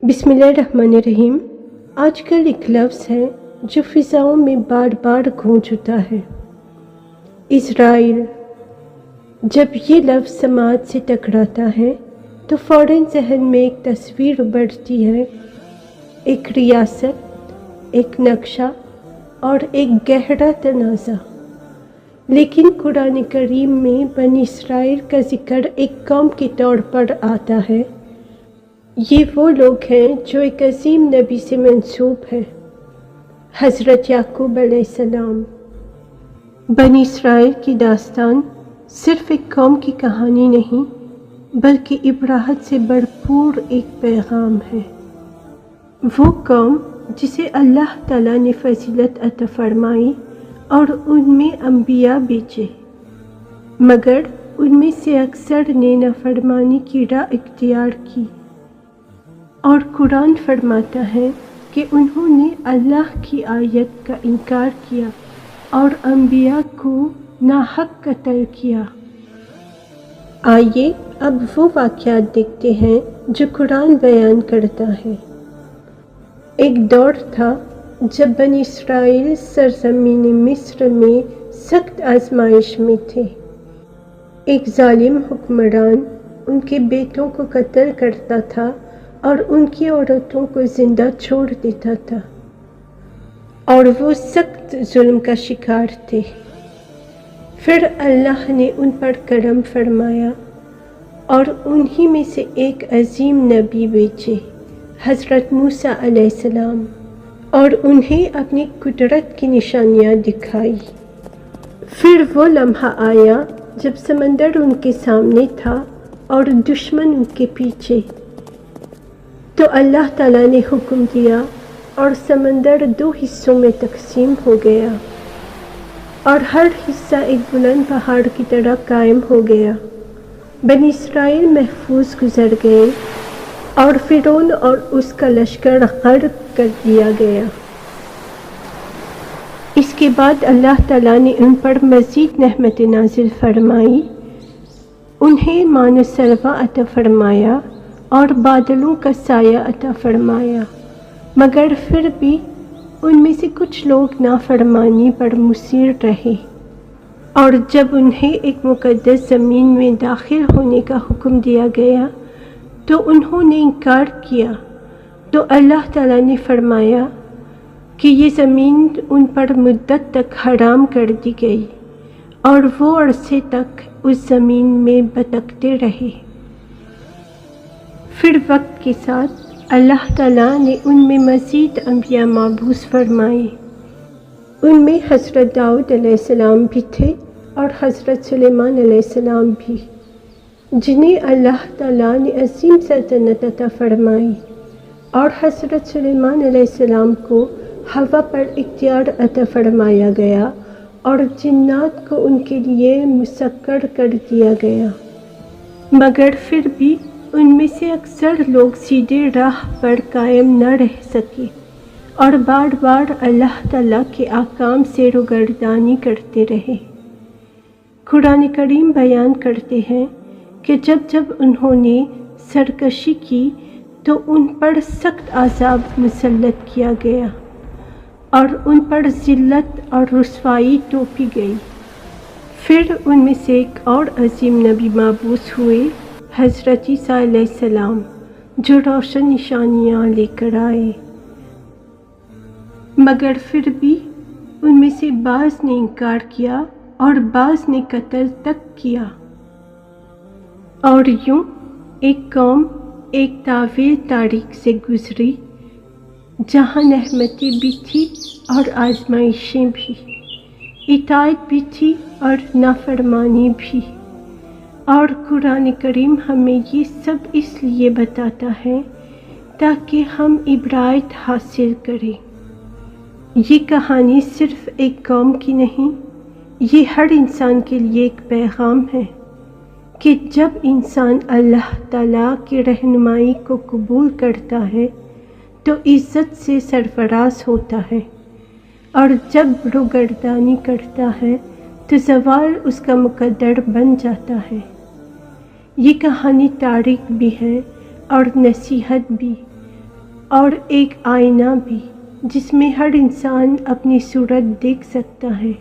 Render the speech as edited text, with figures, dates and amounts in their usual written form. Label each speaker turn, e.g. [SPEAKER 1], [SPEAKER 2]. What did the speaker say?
[SPEAKER 1] بسم اللہ الرحمن الرحیم۔ آج کل ایک لفظ ہے جو فضاؤں میں بار بار گونج اٹھا ہے، اسرائیل۔ جب یہ لفظ سماعت سے ٹکراتا ہے تو فوراً ذہن میں ایک تصویر ابھرتی ہے، ایک ریاست، ایک نقشہ اور ایک گہرا تنازع۔ لیکن قرآن کریم میں بنی اسرائیل کا ذکر ایک قوم کے طور پر آتا ہے۔ یہ وہ لوگ ہیں جو ایک عظیم نبی سے منسوب ہیں، حضرت یعقوب علیہ السلام۔ بنی اسرائیل کی داستان صرف ایک قوم کی کہانی نہیں بلکہ ابراہت سے بھرپور ایک پیغام ہے۔ وہ قوم جسے اللہ تعالیٰ نے فضیلت عطا فرمائی اور ان میں انبیاء بھیجے، مگر ان میں سے اکثر نے نافرمانی کی راہ اختیار کی، اور قرآن فرماتا ہے کہ انہوں نے اللہ کی آیت کا انکار کیا اور انبیاء کو ناحق قتل کیا۔ آئیے اب وہ واقعات دیکھتے ہیں جو قرآن بیان کرتا ہے۔ ایک دور تھا جب بنی اسرائیل سرزمین مصر میں سخت آزمائش میں تھے۔ ایک ظالم حکمران ان کے بیٹوں کو قتل کرتا تھا اور ان کی عورتوں کو زندہ چھوڑ دیتا تھا، اور وہ سخت ظلم کا شکار تھے۔ پھر اللہ نے ان پر کرم فرمایا اور انہی میں سے ایک عظیم نبی بھیجے، حضرت موسیٰ علیہ السلام، اور انہیں اپنی قدرت کی نشانیاں دکھائی۔ پھر وہ لمحہ آیا جب سمندر ان کے سامنے تھا اور دشمن ان کے پیچھے، تو اللہ تعالیٰ نے حکم دیا اور سمندر دو حصوں میں تقسیم ہو گیا، اور ہر حصہ ایک بلند پہاڑ کی طرح قائم ہو گیا۔ بنی اسرائیل محفوظ گزر گئے اور فرعون اور اس کا لشکر غرق کر دیا گیا۔ اس کے بعد اللہ تعالیٰ نے ان پر مزید نعمت نازل فرمائی، انہیں مان و سلوہ عطا فرمایا اور بادلوں کا سایہ عطا فرمایا، مگر پھر بھی ان میں سے کچھ لوگ نافرمانی پر مصر رہے، اور جب انہیں ایک مقدس زمین میں داخل ہونے کا حکم دیا گیا تو انہوں نے انکار کیا، تو اللہ تعالیٰ نے فرمایا کہ یہ زمین ان پر مدت تک حرام کر دی گئی، اور وہ عرصے تک اس زمین میں بھٹکتے رہے۔ پھر وقت کے ساتھ اللہ تعالیٰ نے ان میں مزید انبیاء مبعوث فرمائے۔ ان میں حضرت داؤد علیہ السلام بھی تھے اور حضرت سلیمان علیہ السلام بھی، جنہیں اللہ تعالیٰ نے عظیم سلطنت عطا فرمائی، اور حضرت سلیمان علیہ السلام کو ہوا پر اختیار عطا فرمایا گیا اور جنات کو ان کے لیے مسخر کر دیا گیا، مگر پھر بھی ان میں سے اکثر لوگ سیدھے راہ پر قائم نہ رہ سکے اور بار بار اللہ تعالیٰ کے احکام سے روگردانی کرتے رہے۔ قرآن کریم بیان کرتے ہیں کہ جب انہوں نے سرکشی کی تو ان پر سخت عذاب مسلط کیا گیا اور ان پر ذلت اور رسوائی توپی گئی۔ پھر ان میں سے ایک اور عظیم نبی مبعوث ہوئے، حضرت عیسیٰ علیہ السلام، جو روشن نشانیاں لے کر آئے، مگر پھر بھی ان میں سے بعض نے انکار کیا اور بعض نے قتل تک کیا۔ اور یوں ایک قوم ایک طویل تاریخ سے گزری جہاں نعمتیں بھی تھی اور آزمائشیں بھی، اطاعت بھی تھی اور نافرمانی بھی، اور قرآن کریم ہمیں یہ سب اس لیے بتاتا ہے تاکہ ہم عبرت حاصل کریں۔ یہ کہانی صرف ایک قوم کی نہیں، یہ ہر انسان کے لیے ایک پیغام ہے کہ جب انسان اللہ تعالیٰ کی رہنمائی کو قبول کرتا ہے تو عزت سے سرفراز ہوتا ہے، اور جب روگردانی کرتا ہے تو زوال اس کا مقدر بن جاتا ہے۔ یہ کہانی تاریخ بھی ہے اور نصیحت بھی، اور ایک آئینہ بھی جس میں ہر انسان اپنی صورت دیکھ سکتا ہے۔